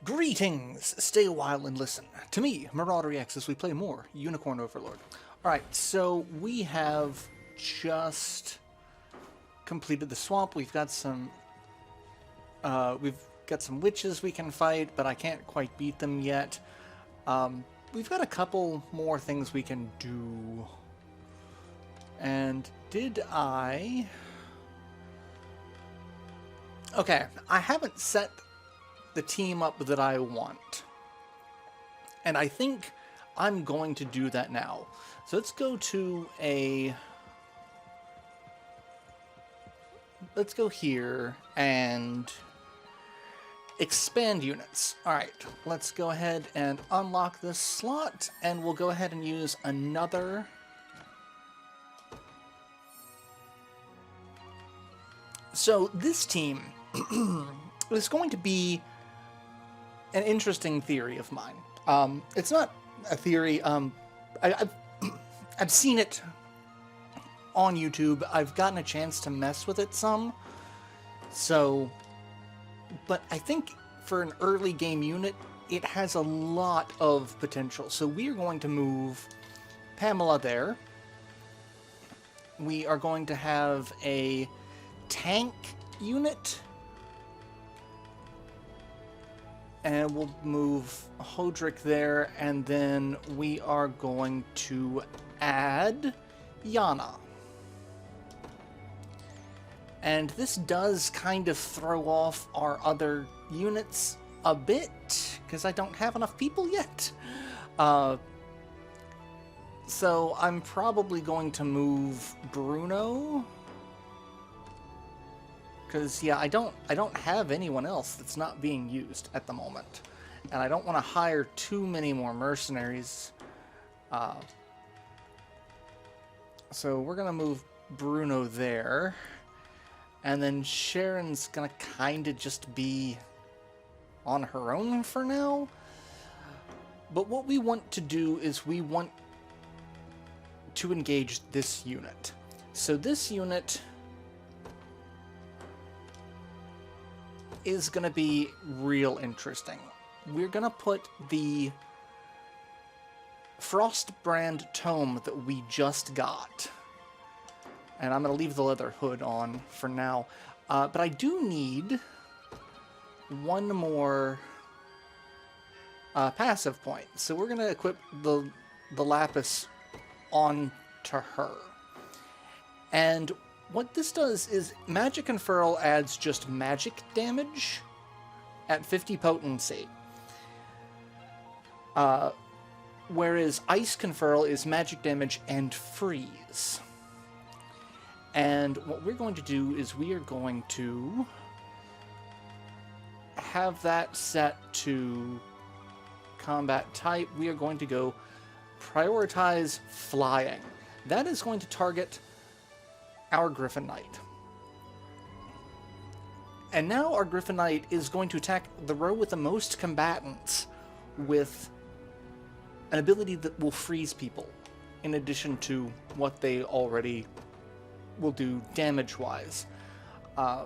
Greetings! Stay a while and listen to me, Marauderex, as we play more Unicorn Overlord. Alright, so we have just completed the swamp. We've got some witches we can fight, but I can't quite beat them yet. We've got a couple more things we can do. And did I... Okay, I haven't set the team up that I want. And I think I'm going to do that now. So let's go to a... Let's go here and expand units. Alright, let's go ahead and unlock this slot, and we'll go ahead and use another... So this team is going to be an interesting theory of mine. It's not a theory. I've seen it on YouTube. I've gotten a chance to mess with it some. So, but I think for an early game unit, it has a lot of potential. So we are going to move Pamela there. We are going to have a tank unit. And we'll move Hodrick there, and then we are going to add Yana. And this does kind of throw off our other units a bit, because I don't have enough people yet. So I'm probably going to move Bruno. Because, yeah, I don't have anyone else that's not being used at the moment. And I don't want to hire too many more mercenaries. So we're going to move Bruno there. And then Sharon's going to kind of just be on her own for now. But what we want to do is we want to engage this unit. So this unit is going to be real interesting. We're going to put the Frostbrand tome that we just got. And I'm going to leave the leather hood on for now. But I do need one more passive point. So we're going to equip the lapis onto her. And what this does is Magic Conferral adds just magic damage at 50 potency. Whereas Ice Conferral is magic damage and freeze. And what we're going to do is we are going to have that set to combat type. We are going to go prioritize flying. That is going to target our Griffin Knight. And now our Griffin Knight is going to attack the row with the most combatants with an ability that will freeze people, in addition to what they already will do damage-wise. I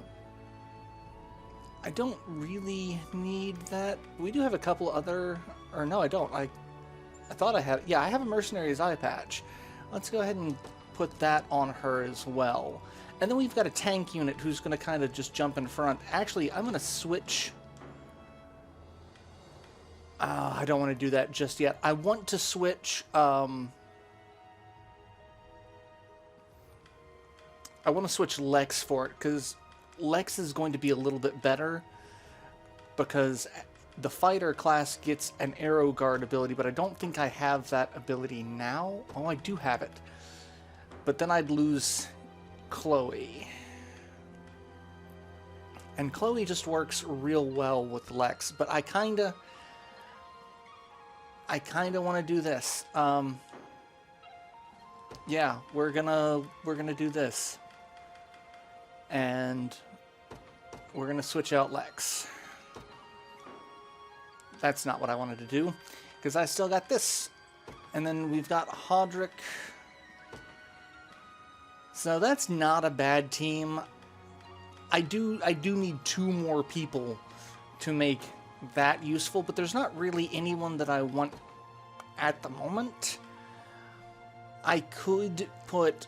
don't really need that. We do have a couple other... Or no, I don't. I thought I had... Yeah, I have a Mercenary's Eye Patch. Let's go ahead and put that on her as well. And then we've got a tank unit who's going to kind of just jump in front. Actually, I'm going to switch... I don't want to do that just yet. I want to switch... I want to switch Lex for it, because Lex is going to be a little bit better, because the fighter class gets an arrow guard ability, but I don't think I have that ability now. Oh, I do have it. But then I'd lose Chloe. And Chloe just works real well with Lex, but I kinda want to do this. Yeah, we're gonna do this. And we're gonna switch out Lex. That's not what I wanted to do, because I still got this. And then we've got Hodrick. So that's not a bad team. I do need 2 more people to make that useful, but there's not really anyone that I want at the moment. I could put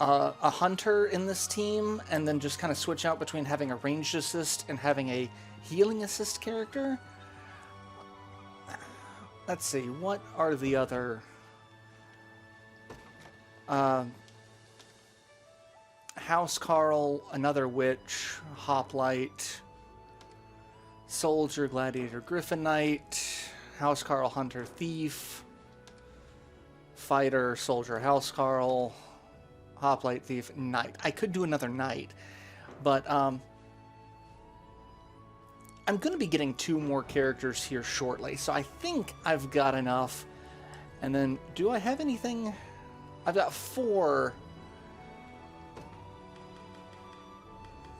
a hunter in this team and then just kind of switch out between having a ranged assist and having a healing assist character. Let's see, what are the other... Housecarl, another witch, hoplite, soldier, gladiator, griffin knight, Housecarl, hunter, thief, fighter, soldier, Housecarl, hoplite, thief, knight. I could do another knight, but I'm going to be getting 2 more characters here shortly, so I think I've got enough. And then, do I have anything? I've got 4.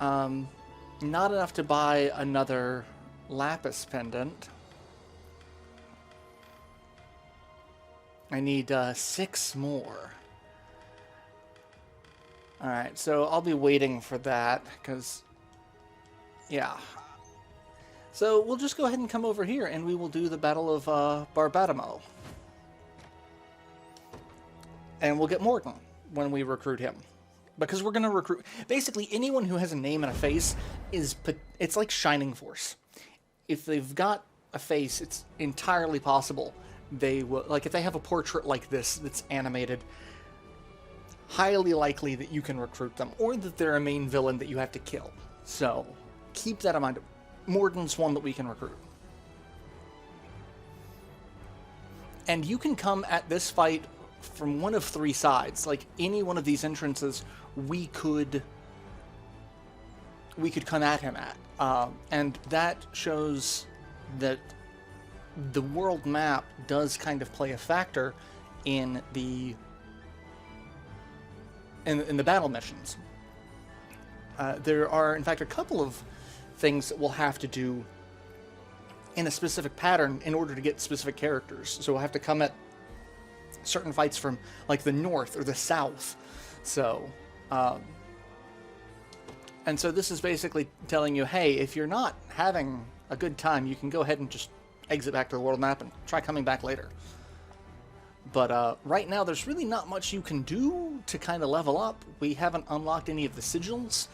Not enough to buy another lapis pendant. I need 6 more. Alright, so I'll be waiting for that, because, yeah. So we'll just go ahead and come over here, and we will do the Battle of Barbatamo. And we'll get Morgan when we recruit him. Because we're going to recruit... Basically, anyone who has a name and a face is... It's like Shining Force. If they've got a face, it's entirely possible they will... Like, if they have a portrait like this that's animated, highly likely that you can recruit them. Or that they're a main villain that you have to kill. So, keep that in mind. Morden's one that we can recruit. And you can come at this fight from one of 3 sides. Like, any one of these entrances, we could come at him at. And that shows that the world map does kind of play a factor in the battle missions. There are, in fact, a couple of things that we'll have to do in a specific pattern in order to get specific characters. So we'll have to come at certain fights from, like, the north or the south. So, and so this is basically telling you, hey, if you're not having a good time, you can go ahead and just exit back to the world map and try coming back later. But right now, there's really not much you can do to kind of level up. We haven't unlocked any of the sigils.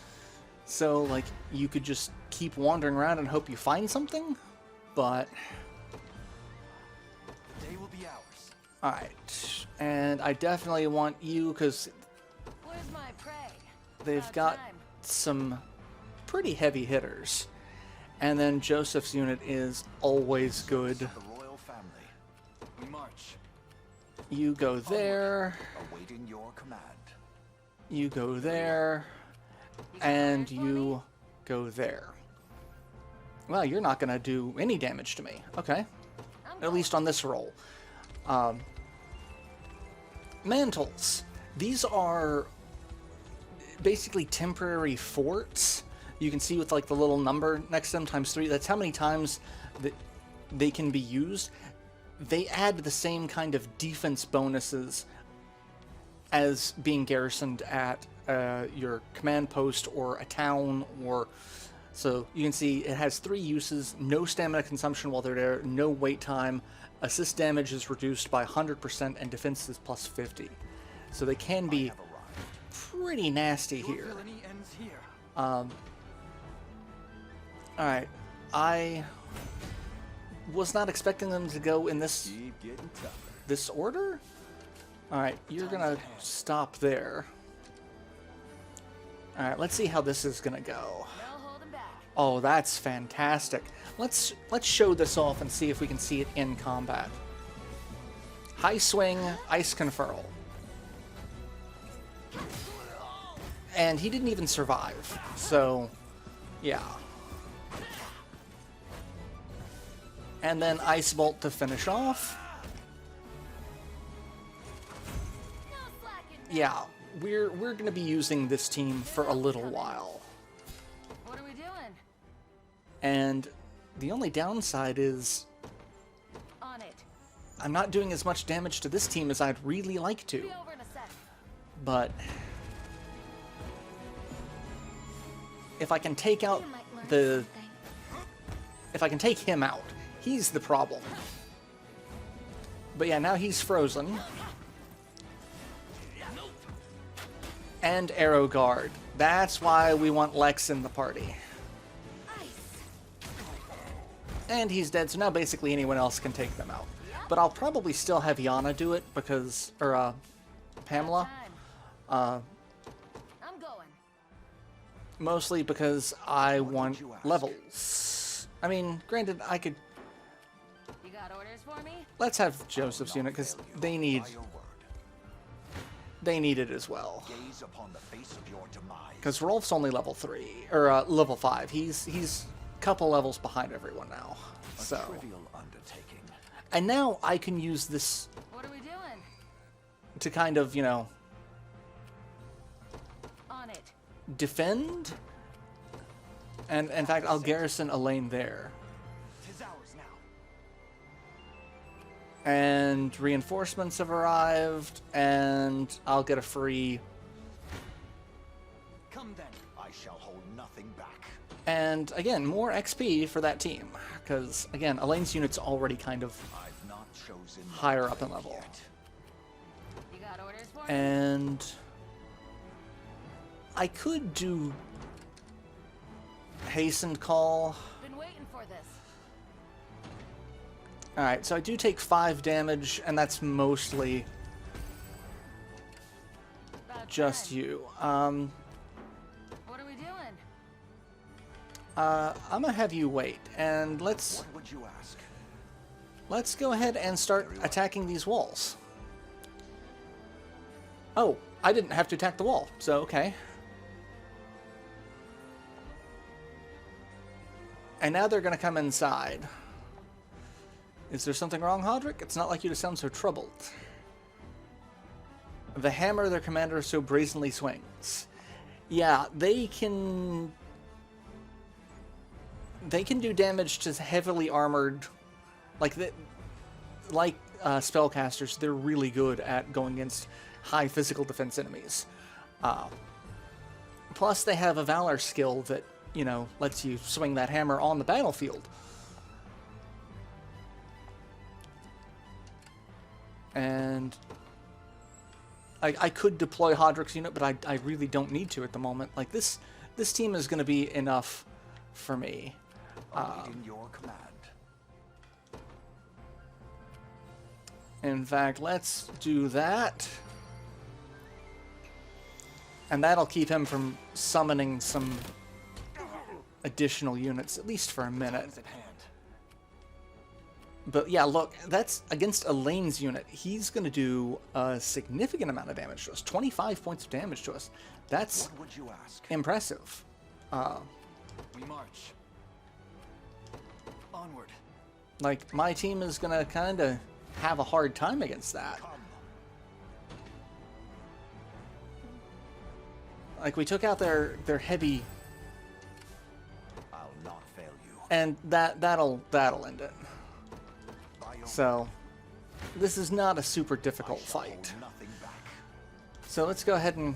So, like, you could just keep wandering around and hope you find something. But... The day will be ours. Alright. And I definitely want you, because they've got some pretty heavy hitters. And then Joseph's unit is always good. The royal family. We march. You go there. Awaiting your command. You go there. And you go there. Well, you're not going to do any damage to me. Okay. At least on this roll. Mantles. These are basically temporary forts. You can see with, like, the little number next to them, ×3. That's how many times that they can be used. They add the same kind of defense bonuses as being garrisoned at your command post or a town, or... So you can see it has 3 uses: no stamina consumption while they're there, no wait time, assist damage is reduced by 100%, and defense is +50. So they can be pretty nasty here. Alright, I was not expecting them to go in this order. Alright, you're gonna stop there. Alright, let's see how this is gonna go. Oh, that's fantastic. Let's show this off and see if we can see it in combat. High swing, ice conferral. And he didn't even survive. So, yeah. And then ice bolt to finish off. Yeah, we're going to be using this team for a little while. What are we doing? And the only downside is On it. I'm not doing as much damage to this team as I'd really like to. Be over in a sec. But if I can take out the if I can take him out. He's the problem. But yeah, now he's frozen. And Arrow Guard. That's why we want Lex in the party. And he's dead, so now basically anyone else can take them out. But I'll probably still have Yana do it because, or Pamela. I'm going. Mostly because I want levels. I mean, granted, I could... You got orders for me? Let's have Joseph's unit, because they need it as well. Gaze upon the face of your demise. Because Rolf's only level 3, or level 5. He's a couple levels behind everyone now. So, Trivial undertaking. and now I can use this What are we doing? to kind of, you know, On it. defend. And in fact, I'll garrison a lane there. 'Tis ours now. And reinforcements have arrived, and I'll get a free. Come then. I shall hold nothing back. And again, more XP for that team. Because, again, Elaine's unit's already kind of I've not chosen my higher up in blade level. yet. You got orders for me? And I could do hastened call. Been waiting for this. Alright, so I do take 5 damage, and that's mostly About just time. you. What are we doing? I'm gonna have you wait, and let's What would you ask? go ahead and start attacking these walls. Oh, I didn't have to attack the wall, so okay. And now they're gonna come inside. Is there something wrong, Hodrick? It's not like you to sound so troubled. The hammer their commander so brazenly swings. Yeah, they can do damage to heavily armored, like spellcasters. They're really good at going against high physical defense enemies. Plus, they have a valor skill that, you know, lets you swing that hammer on the battlefield. And I could deploy Hodrick's unit, but I really don't need to at the moment. Like, this team is going to be enough for me. In your command. In fact, let's do that. And that'll keep him from summoning some additional units, at least for a minute. Hands at hand. But yeah, look, that's against Elaine's unit. He's going to do a significant amount of damage to us. 25 points of damage to us. That's What would you ask? impressive. We march. Onward. Like, my team is going to kind of have a hard time against that. Come. Like, we took out their heavy, I'll not fail you. and that'll end it. By your So, this is not a super difficult I shall fight. hold nothing back. So let's go ahead and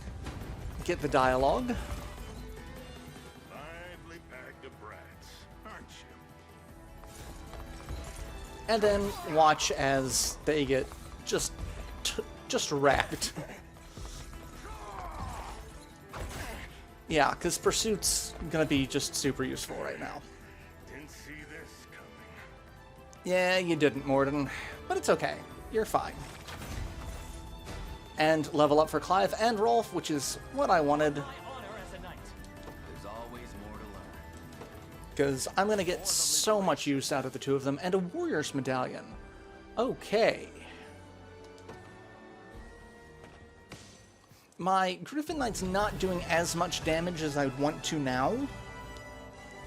get the dialogue. Lively pack of brats, aren't you? And then watch as they get just wrecked. Yeah, because Pursuit's gonna be just super useful right now. Didn't see this coming. Yeah, you didn't, Morden. But it's okay. You're fine. And level up for Clive and Rolf, which is what I wanted. There's always more to learn. Because I'm going to get so much use out of the two of them. And a Warrior's Medallion. Okay. My Griffin Knight's not doing as much damage as I'd want to now.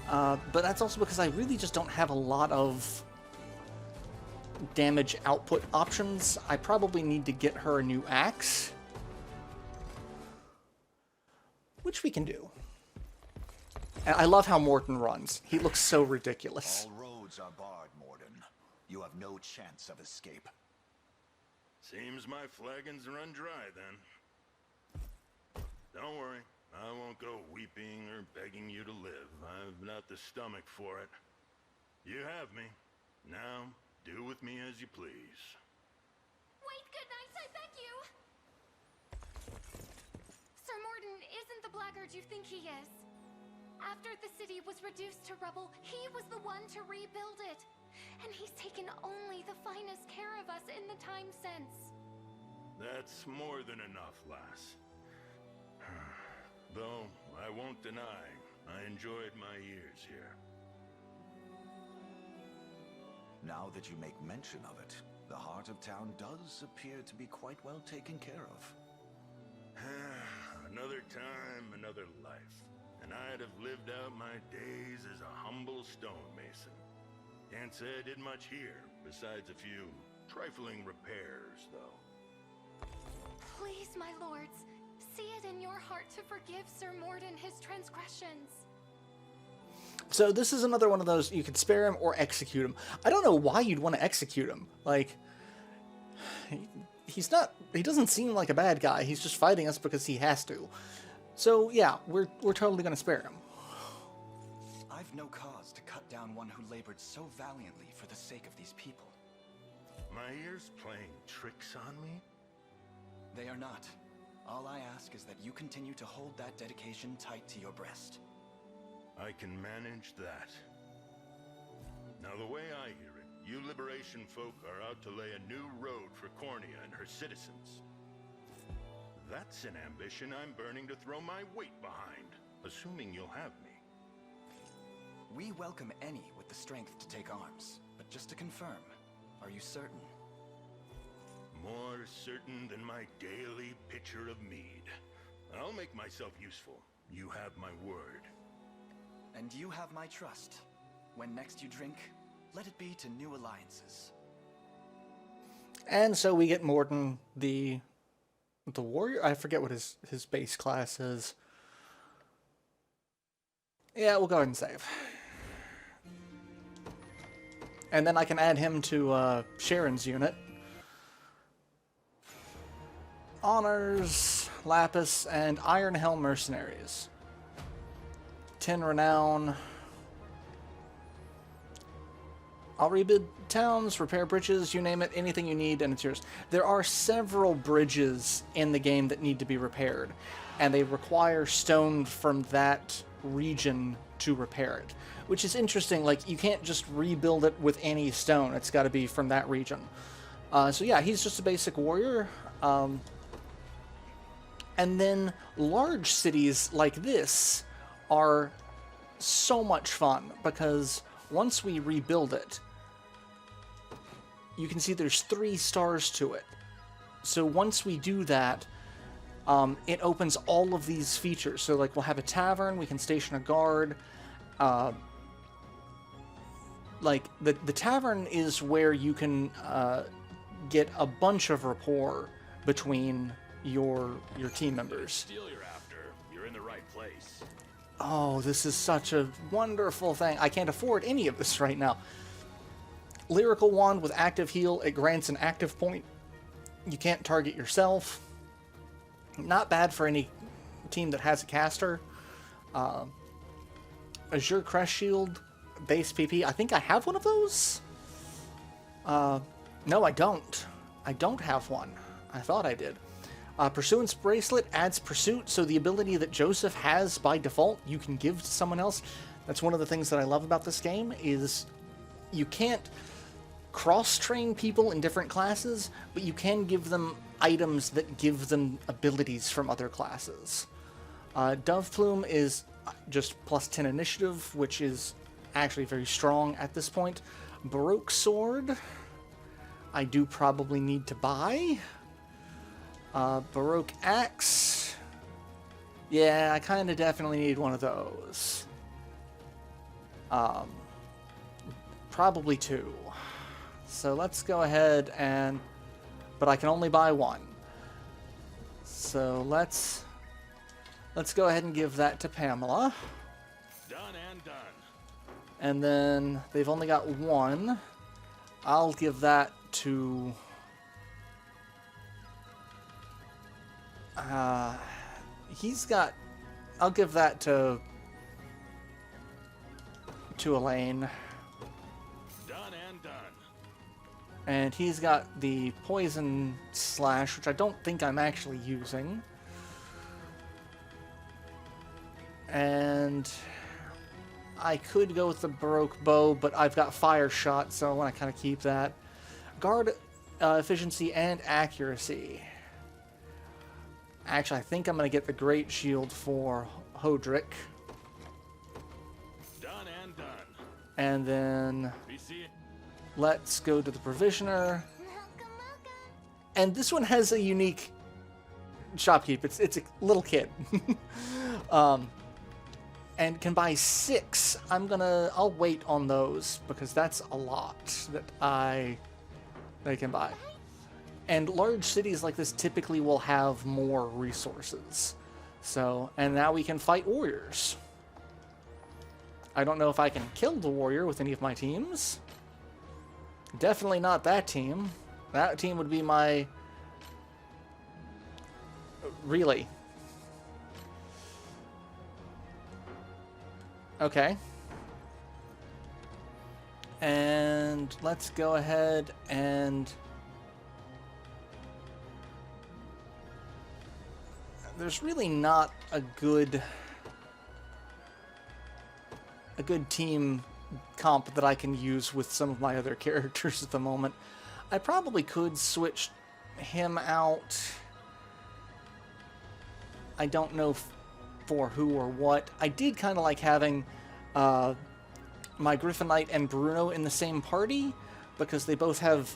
But that's also because I really just don't have a lot of damage output options. I probably need to get her a new axe. Which we can do. And I love how Morton runs. He looks so ridiculous. All roads are barred, Morden. You have no chance of escape. Seems my flagons run dry then. Don't worry, I won't go weeping or begging you to live. I've not the stomach for it. You have me. Now, do with me as you please. Wait, good night, I beg you! Sir Morden isn't the blackguard you think he is. After the city was reduced to rubble, he was the one to rebuild it. And he's taken only the finest care of us in the time since. That's more than enough, lass. Though, I won't deny, I enjoyed my years here. Now that you make mention of it, the heart of town does appear to be quite well taken care of. Another time, another life. And I'd have lived out my days as a humble stonemason. Can't say I did much here, besides a few trifling repairs, though. Please, my lords, see it in your heart to forgive Sir Morden his transgressions. So this is another one of those, you could spare him or execute him. I don't know why you'd want to execute him. Like, he doesn't seem like a bad guy. He's just fighting us because he has to. So yeah, we're totally going to spare him. I've no cause to cut down one who labored so valiantly for the sake of these people. My ears playing tricks on me? They are not. All I ask is that you continue to hold that dedication tight to your breast. I can manage that. Now, the way I hear it, you Liberation folk are out to lay a new road for Cornea and her citizens. That's an ambition I'm burning to throw my weight behind, assuming you'll have me. We welcome any with the strength to take arms. But just to confirm, are you certain? More certain than my daily pitcher of mead. I'll make myself useful. You have my word. And you have my trust. When next you drink, let it be to new alliances. And so we get Morden, the warrior? I forget what his base class is. Yeah, we'll go ahead and save. And then I can add him to Sharon's unit. Honors, Lapis, and Iron Helm Mercenaries. 10 renown. I'll rebuild towns, repair bridges, you name it, anything you need, and it's yours. There are several bridges in the game that need to be repaired, and they require stone from that region to repair it, which is interesting. Like, you can't just rebuild it with any stone. It's got to be from that region. So yeah, he's just a basic warrior. And then large cities like this are so much fun, because once we rebuild it, you can see there's 3 stars to it. So once we do that, it opens all of these features. So like, we'll have a tavern, we can station a guard. Like, the tavern is where you can get a bunch of rapport between your team members. Steal you're after. You're in the right place. Oh, this is such a wonderful thing. I can't afford any of this right now. Lyrical Wand with active heal. It grants an active point. You can't target yourself. Not bad for any team that has a caster. Azure Crest Shield. Base PP. I think I have one of those. No, I don't. I don't have one. I thought I did. Pursuance Bracelet adds Pursuit, so the ability that Joseph has by default, you can give to someone else. That's one of the things that I love about this game, is you can't cross-train people in different classes, but you can give them items that give them abilities from other classes. Dove Plume is just plus 10 initiative, which is actually very strong at this point. Baroque Sword, I do probably need to buy. Baroque Axe. Yeah, I kind of definitely need one of those. Probably 2. So let's go ahead and... But I can only buy 1. So let's go ahead and give that to Pamela. Done and done. And then they've only got 1. I'll give that to... he's got... I'll give that to Elaine. And he's got the poison slash, which I don't think I'm actually using. And I could go with the Baroque bow, but I've got fire shot, so I want to kind of keep that. Guard efficiency and accuracy. Actually, I think I'm going to get the Great Shield for Hodrick. Done and done. And then We see it. let's go to the Provisioner. And this one has a unique shopkeep. It's a little kid. And can buy 6. I'll wait on those because that's a lot that they can buy. And large cities like this typically will have more resources. So, and now we can fight warriors. I don't know if I can kill the warrior with any of my teams. Definitely not that team. That team would be my... Really? Okay. And let's go ahead and... There's really not a good team comp that I can use with some of my other characters at the moment. I probably could switch him out. I don't know for who or what. I did kind of like having my Griffin Knight and Bruno in the same party because they both have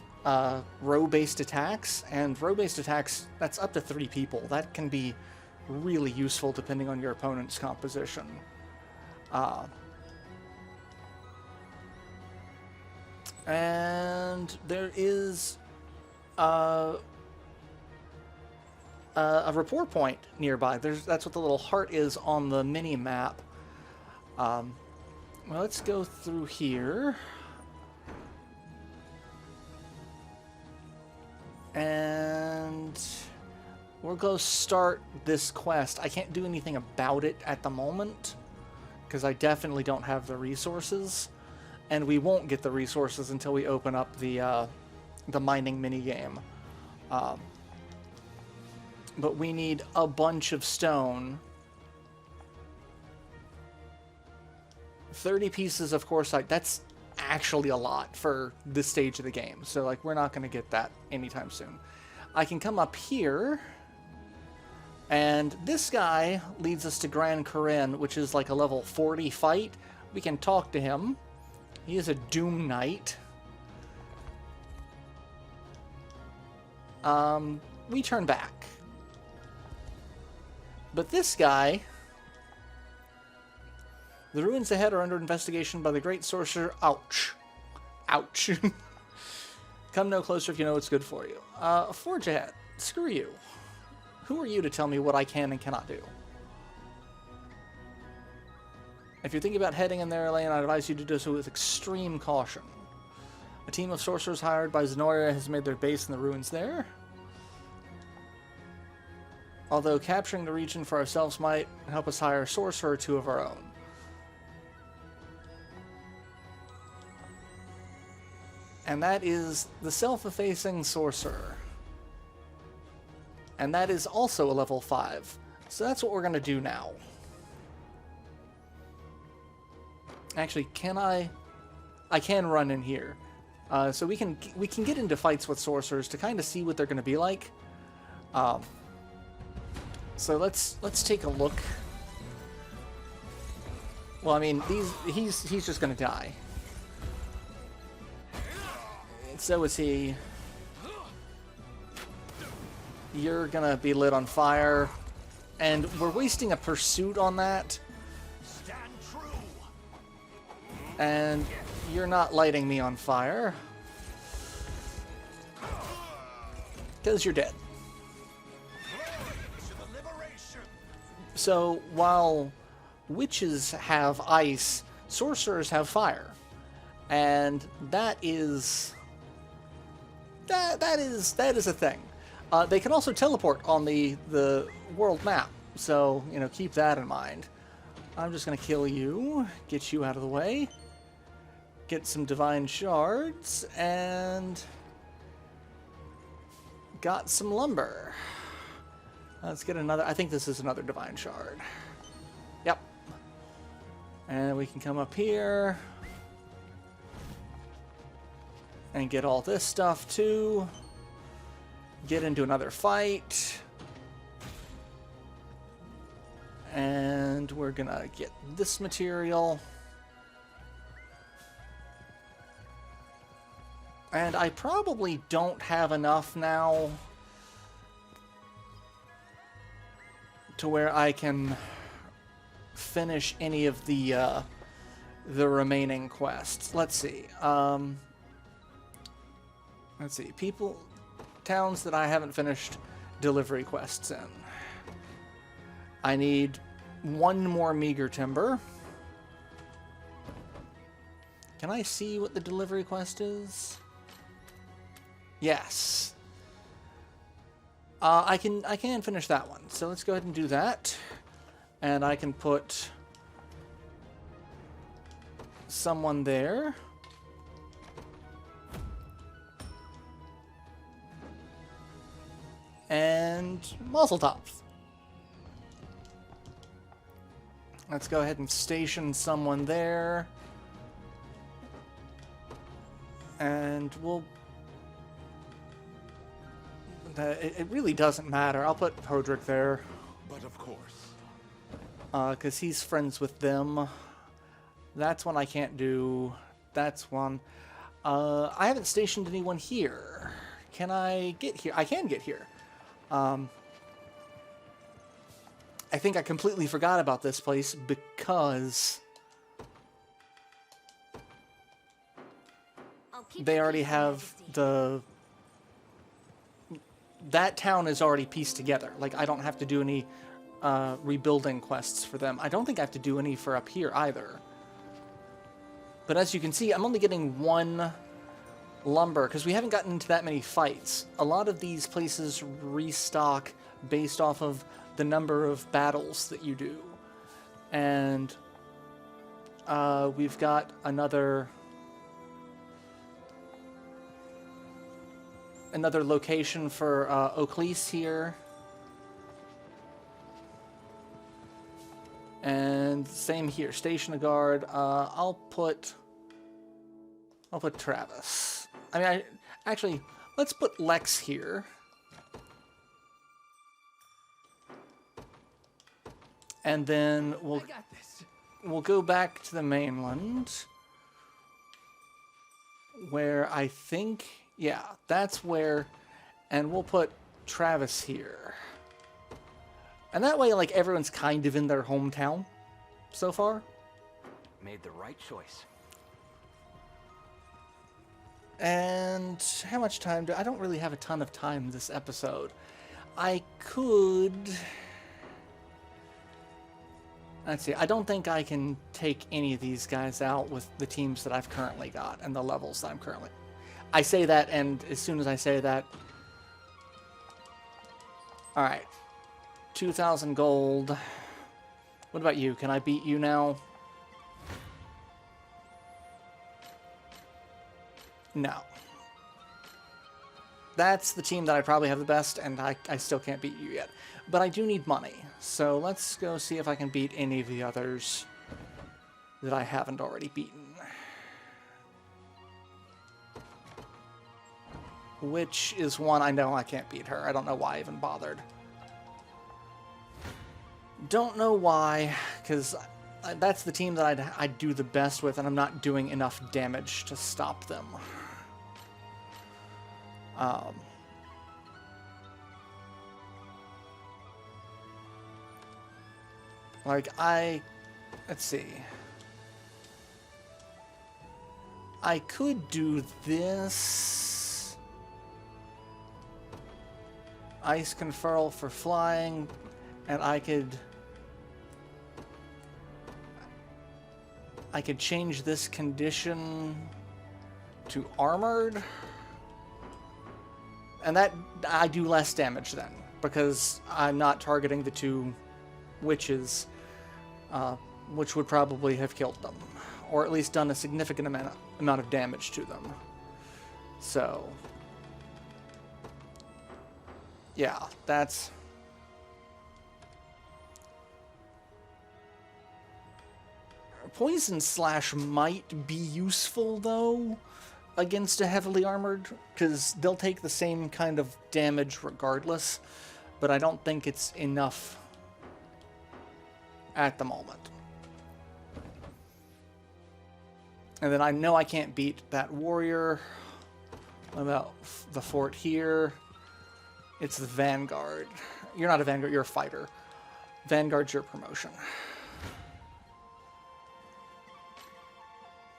row-based attacks, and row-based attacks, that's up to 3 people. That can be really useful depending on your opponent's composition. And there is a rapport point nearby. That's what the little heart is on the mini-map. Well, let's go through here. And we'll go start this quest. I can't do anything about it at the moment because I definitely don't have the resources. And we won't get the resources until we open up the mining minigame. But we need a bunch of stone. 30 pieces of quartzite. That's actually a lot for this stage of the game. So, like, we're not going to get that anytime soon. I can come up here. And this guy leads us to Gran Corinne, which is like a level 40 fight. We can talk to him. He is a Doom Knight. We turn back. But this guy... The ruins ahead are under investigation by the Great Sorcerer. Ouch. Ouch. Come no closer if you know what's good for you. Forge ahead. Screw you. Who are you to tell me what I can and cannot do? If you're thinking about heading in their lane, I advise you to do so with extreme caution. A team of sorcerers hired by Zenoria has made their base in the ruins there. Although capturing the region for ourselves might help us hire a sorcerer or 2 of our own. And that is the self-effacing sorcerer. And that is also a level 5. So that's what we're going to do now. Actually, can I can run in here. So we can get into fights with sorcerers to kind of see what they're going to be like. So let's take a look. Well, I mean, he's just going to die. So is he. You're gonna be lit on fire. And we're wasting a pursuit on that. Stand true. And you're not lighting me on fire. Because you're dead. So while witches have ice, sorcerers have fire. And that is a thing. They can also teleport on the world map, so, you know, keep that in mind. I'm just going to kill you, get you out of the way, get some divine shards, and got some lumber. Let's get another. I think this is another divine shard. Yep. And we can come up here and get all this stuff too. Get into another fight. And we're gonna get this material. And I probably don't have enough now to where I can finish any of the remaining quests. Let's see. Let's see. Towns that I haven't finished delivery quests in. I need one more meager timber. Can I see what the delivery quest is? Yes. I can finish that one. So let's go ahead and do that. And I can put someone there. And muzzle tops. Let's go ahead and station someone there. And we'll... it really doesn't matter. I'll put Hodrick there. But of course. Because he's friends with them. That's one I can't do. That's one. I haven't stationed anyone here. Can I get here? I can get here. I think I completely forgot about this place because they already have the... That town is already pieced together. Like, I don't have to do any rebuilding quests for them. I don't think I have to do any for up here either. But as you can see, I'm only getting one lumber because we haven't gotten into that many fights. A lot of these places restock based off of the number of battles that you do. And we've got another location for Oaklease here. And same here, station a guard. I'll put Travis. I mean, actually, let's put Lex here. And then we'll go back to the mainland. Where I think, yeah, that's where, and we'll put Travis here. And that way, like, everyone's kind of in their hometown so far. Made the right choice. And how much time I don't really have a ton of time this episode. I could... Let's see, I don't think I can take any of these guys out with the teams that I've currently got and the levels that I'm currently... I say that, and as soon as I say that... Alright. 2,000 gold. What about you? Can I beat you now? No. That's the team that I probably have the best, and I still can't beat you yet. But I do need money, so let's go see if I can beat any of the others that I haven't already beaten. Which is one I know I can't beat her. I don't know why I even bothered. Don't know why, because that's the team that I'd do the best with, and I'm not doing enough damage to stop them. Let's see. I could do this. Ice Conferral for flying, and I could change this condition to armored. And that, I do less damage then, because I'm not targeting the two witches, which would probably have killed them, or at least done a significant amount of damage to them. So, Yeah, that's... Poison Slash might be useful, though, against a heavily armored, because they'll take the same kind of damage regardless, but I don't think it's enough at the moment. And then I know I can't beat that warrior. What about the fort here? It's the Vanguard. You're not a Vanguard, you're a fighter. Vanguard's your promotion.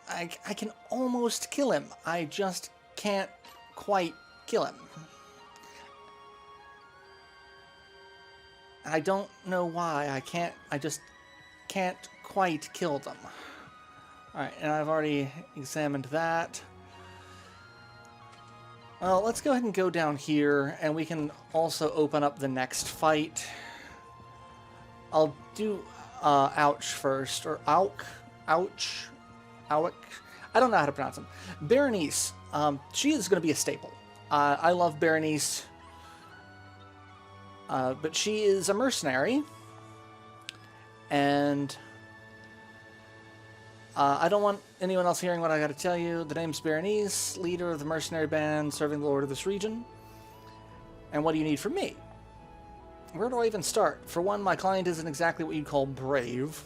I can almost kill him. I just can't quite kill him. I don't know why. I just can't quite kill them. Alright, and I've already examined that. Well, let's go ahead and go down here, and we can also open up the next fight. I'll do Ouch first, or Auk, Ouch, Auk. I don't know how to pronounce them. Berenice, she is going to be a staple. I love Berenice, but she is a mercenary, and I don't want anyone else hearing what I got to tell you. The name's Berenice, leader of the mercenary band serving the lord of this region. And what do you need from me? Where do I even start? For one, my client isn't exactly what you'd call brave.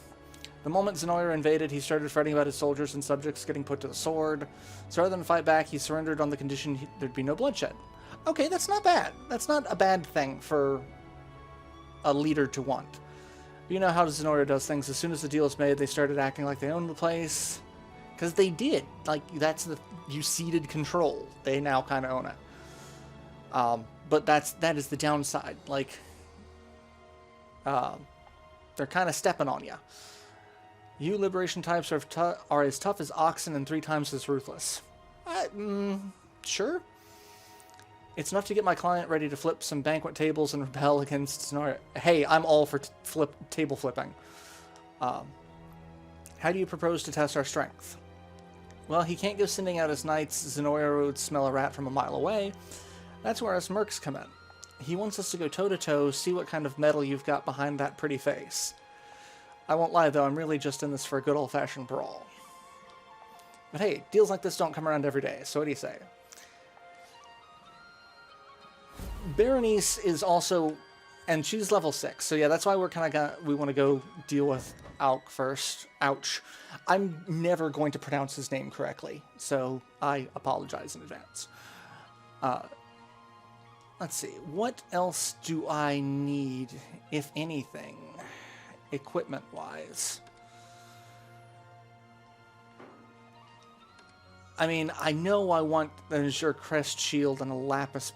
The moment Zenoir invaded, he started fretting about his soldiers and subjects getting put to the sword. So rather than fight back, he surrendered on the condition there'd be no bloodshed. Okay, that's not bad. That's not a bad thing for a leader to want. You know how Zenoir does things. As soon as the deal is made, they started acting like they owned the place. Because they did. Like, you ceded control. They now kind of own it. But that is the downside. Like, they're kind of stepping on you. You liberation types are as tough as oxen and 3 times as ruthless. Sure. It's enough to get my client ready to flip some banquet tables and rebel against Zenoir. Hey, I'm all for table flipping. How do you propose to test our strength? Well, he can't go sending out his knights. Zenoir would smell a rat from a mile away. That's where us mercs come in. He wants us to go toe-to-toe, see what kind of metal you've got behind that pretty face. I won't lie, though, I'm really just in this for a good old-fashioned brawl. But hey, deals like this don't come around every day, so what do you say? Berenice is also, and she's level 6, so yeah, that's why we're kind of we want to go deal with Auk first. Ouch. I'm never going to pronounce his name correctly, so I apologize in advance. Let's see, what else do I need, if anything, equipment-wise? I mean, I know I want the Azure Crest Shield and a Lapis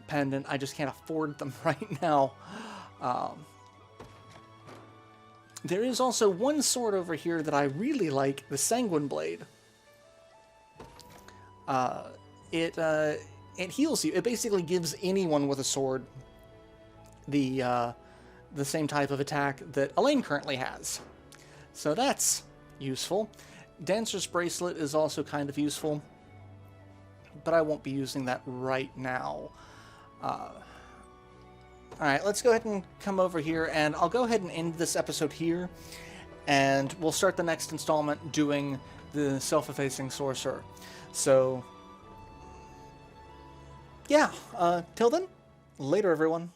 Pendant. I just can't afford them right now. There is also one sword over here that I really like, the Sanguine Blade. It heals you. It basically gives anyone with a sword the same type of attack that Elaine currently has. So that's useful. Dancer's Bracelet is also kind of useful, but I won't be using that right now. Alright, let's go ahead and come over here, and I'll go ahead and end this episode here, and we'll start the next installment doing the self-effacing sorcerer. So, yeah, till then, later everyone.